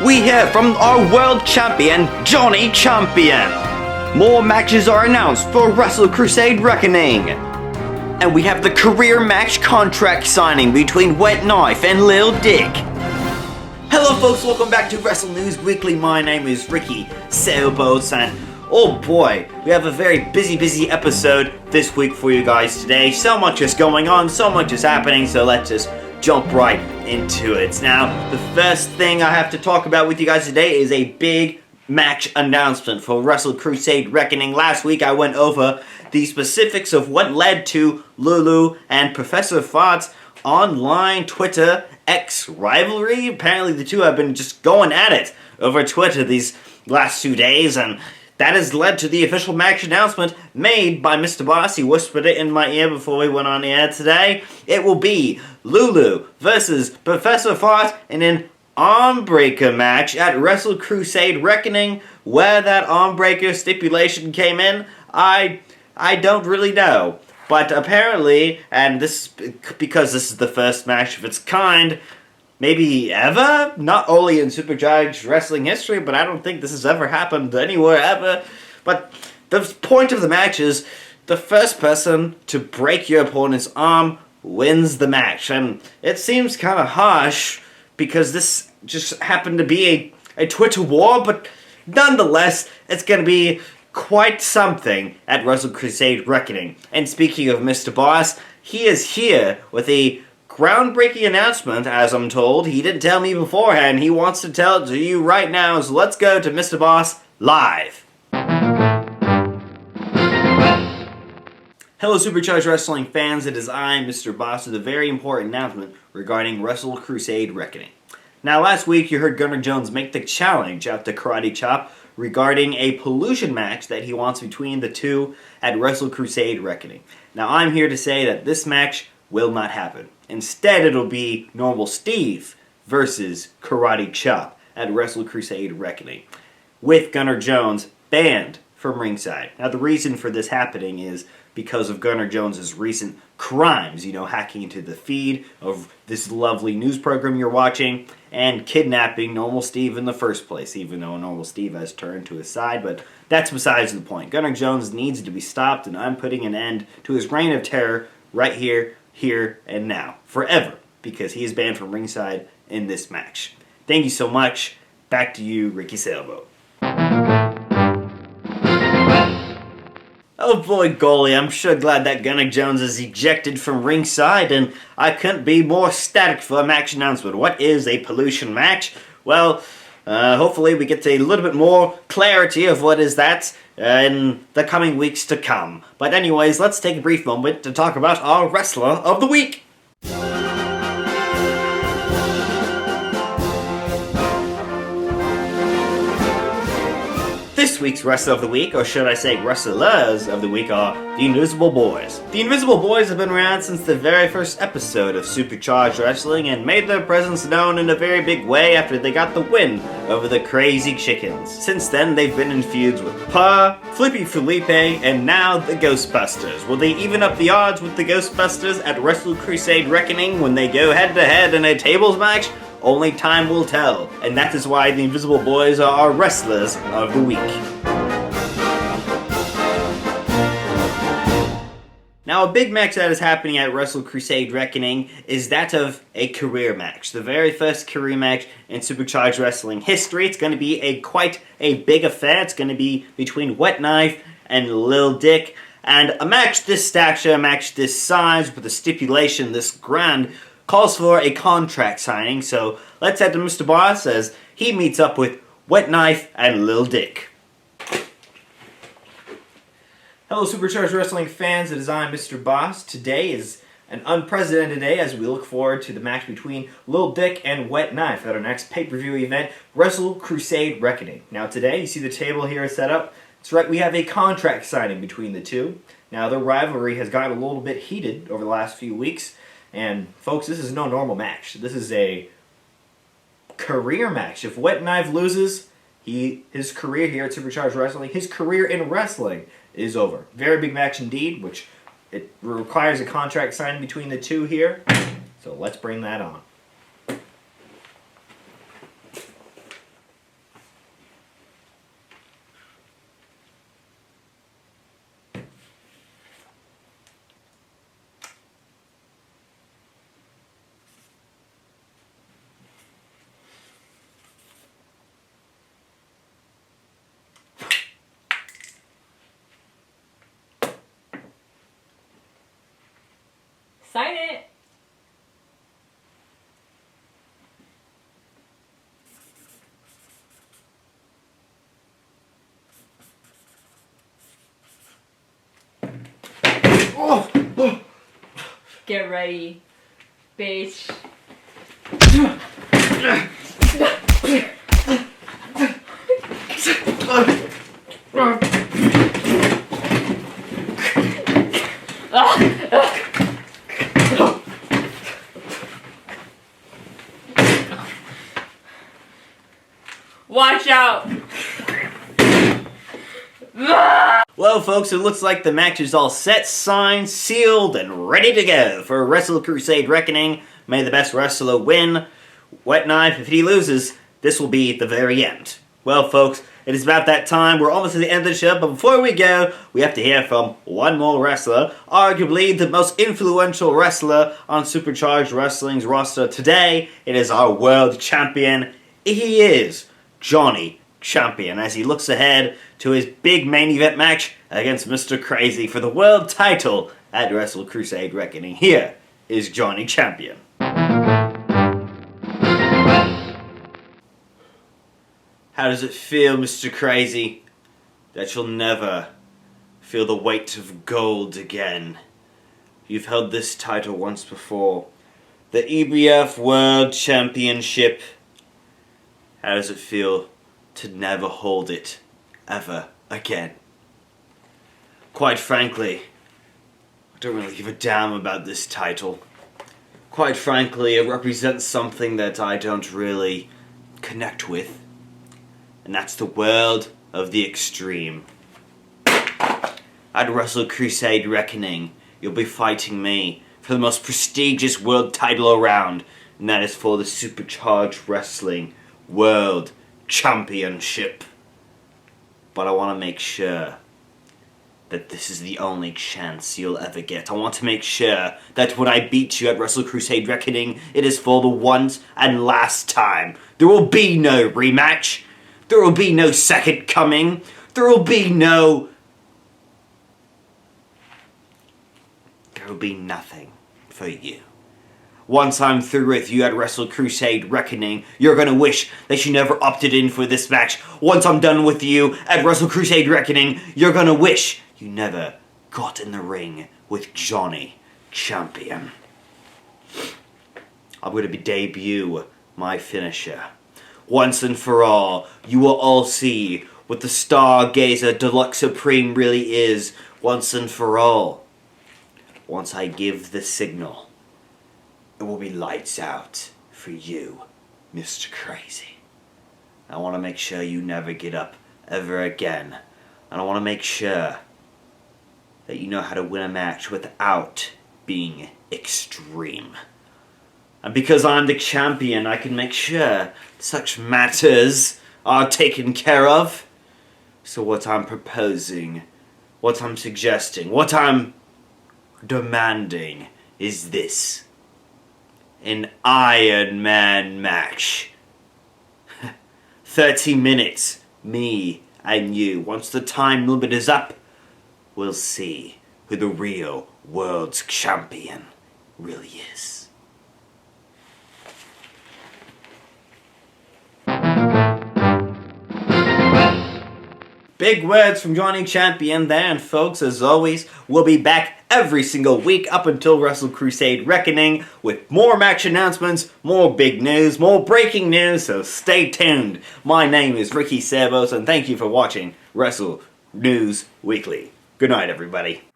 we hear from our world champion, Johnny Champion. More matches are announced for Wrestle Crusade Reckoning. And we have the career match contract signing between Wet Knife and Lil Dick. Hello folks, welcome back to Wrestle News Weekly. My name is Ricky Sailboats, and oh boy, we have a very busy episode this week for you guys today. So much is going on, so much is happening, so let's just jump right into it. Now, the first thing I have to talk about with you guys today is a big match announcement for Wrestle Crusade Reckoning. Last week I went over the specifics of what led to Lulu and Professor Fart's online Twitter X rivalry. Apparently the two have been just going at it over Twitter these last 2 days, and that has led to the official match announcement made by Mr. Boss. He whispered it in my ear before we went on the air today. It will be Lulu versus Professor Fart in an armbreaker match at Wrestle Crusade Reckoning. Where that armbreaker stipulation came in, I don't really know. But apparently, and this because this is the first match of its kind, maybe ever, not only in Supercharged Wrestling history, but I don't think this has ever happened anywhere ever. But the point of the match is the first person to break your opponent's arm wins the match. And it seems kind of harsh because this just happened to be a Twitter war, but nonetheless, it's going to be quite something at Wrestle Crusade Reckoning. And speaking of Mr. Boss, he is here with a groundbreaking announcement, as I'm told. He didn't tell me beforehand. He wants to tell it to you right now, so let's go to Mr. Boss live. Hello Supercharged Wrestling fans, it is I, Mr. Boss, with a very important announcement regarding Wrestle Crusade Reckoning. Now last week you heard Gunnar Jones make the challenge out to Karate Chop regarding a pollution match that he wants between the two at Wrestle Crusade Reckoning. Now I'm here to say that this match will not happen. Instead, it'll be Normal Steve versus Karate Chop at Wrestle Crusade Reckoning, with Gunnar Jones banned from ringside. Now, the reason for this happening is because of Gunnar Jones's recent crimes, hacking into the feed of this lovely news program you're watching, and kidnapping Normal Steve in the first place, even though Normal Steve has turned to his side, but that's besides the point. Gunnar Jones needs to be stopped, and I'm putting an end to his reign of terror right here, and now, forever, because he is banned from ringside in this match. Thank you so much. Back to you, Ricky Sailboat. Oh boy, golly, I'm sure glad that Gunnar Jones is ejected from ringside, and I couldn't be more ecstatic for a match announcement. What is a pollution match? Well, hopefully we get a little bit more clarity of what is that in the coming weeks to come. But anyways, let's take a brief moment to talk about our Wrestler of the Week. This week's Wrestler of the Week, or should I say Wrestlers of the Week, are the Invisible Boys. The Invisible Boys have been around since the very first episode of Supercharged Wrestling and made their presence known in a very big way after they got the win over the Crazy Chickens. Since then, they've been in feuds with Pa, Flippy Felipe, and now the Ghostbusters. Will they even up the odds with the Ghostbusters at Wrestle Crusade Reckoning when they go head-to-head in a tables match? Only time will tell, and that is why the Invisible Boys are our Wrestlers of the Week. Now, a big match that is happening at Wrestle Crusade Reckoning is that of a career match. The very first career match in Supercharged Wrestling history. It's going to be quite a big affair. It's going to be between Wet Knife and Lil Dick. And a match this stature, a match this size, with a stipulation this grand, calls for a contract signing, so let's head to Mr. Boss as he meets up with Wet Knife and Lil Dick. Hello Supercharged Wrestling fans, it is I, Mr. Boss. Today is an unprecedented day as we look forward to the match between Lil Dick and Wet Knife at our next pay-per-view event, Wrestle Crusade Reckoning. Now today, you see the table here set up. That's right, we have a contract signing between the two. Now their rivalry has gotten a little bit heated over the last few weeks. And folks, this is no normal match. This is a career match. If Wet Knife loses, his career here at Supercharged Wrestling, his career in wrestling is over. Very big match indeed, which it requires a contract signing between the two here. So let's bring that on. Sign it. Get ready, bitch. Watch out! Well, folks, it looks like the match is all set, signed, sealed, and ready to go for Wrestle Crusade Reckoning. May the best wrestler win. Wet Knife, if he loses, this will be the very end. Well, folks, it is about that time. We're almost at the end of the show, but before we go, we have to hear from one more wrestler, arguably the most influential wrestler on Supercharged Wrestling's roster today. It is our world champion. He is Johnny Champion, as he looks ahead to his big main event match against Mr. Crazy for the world title at Wrestle Crusade Reckoning. Here is Johnny Champion. How does it feel, Mr. Crazy, that you'll never feel the weight of gold again? You've held this title once before, the EBF World Championship. How does it feel to never hold it ever again? Quite frankly, I don't really give a damn about this title. Quite frankly, it represents something that I don't really connect with. And that's the world of the extreme. At Wrestle Crusade Reckoning, you'll be fighting me for the most prestigious world title around, and that is for the Supercharged Wrestling World Championship. But I want to make sure that this is the only chance you'll ever get. I want to make sure that when I beat you at Wrestle Crusade Reckoning, it is for the once and last time. There will be no rematch. There will be no second coming. There will be nothing for you. Once I'm through with you at Wrestle Crusade Reckoning, you're gonna wish that you never opted in for this match. Once I'm done with you at Wrestle Crusade Reckoning, you're gonna wish you never got in the ring with Johnny Champion. I'm gonna debut my finisher. Once and for all, you will all see what the Stargazer Deluxe Supreme really is. Once and for all. Once I give the signal, it will be lights out for you, Mr. Crazy. I want to make sure you never get up ever again. And I want to make sure that you know how to win a match without being extreme. And because I'm the champion, I can make sure such matters are taken care of. So what I'm proposing, what I'm suggesting, what I'm demanding is this. An Iron Man match. 30 minutes, me and you. Once the time limit is up, we'll see who the real world's champion really is. Big words from Johnny Champion there, and folks, as always, we'll be back every single week up until Wrestle Crusade Reckoning with more match announcements, more big news, more breaking news, so stay tuned. My name is Ricky Servos, and thank you for watching Wrestle News Weekly. Good night, everybody.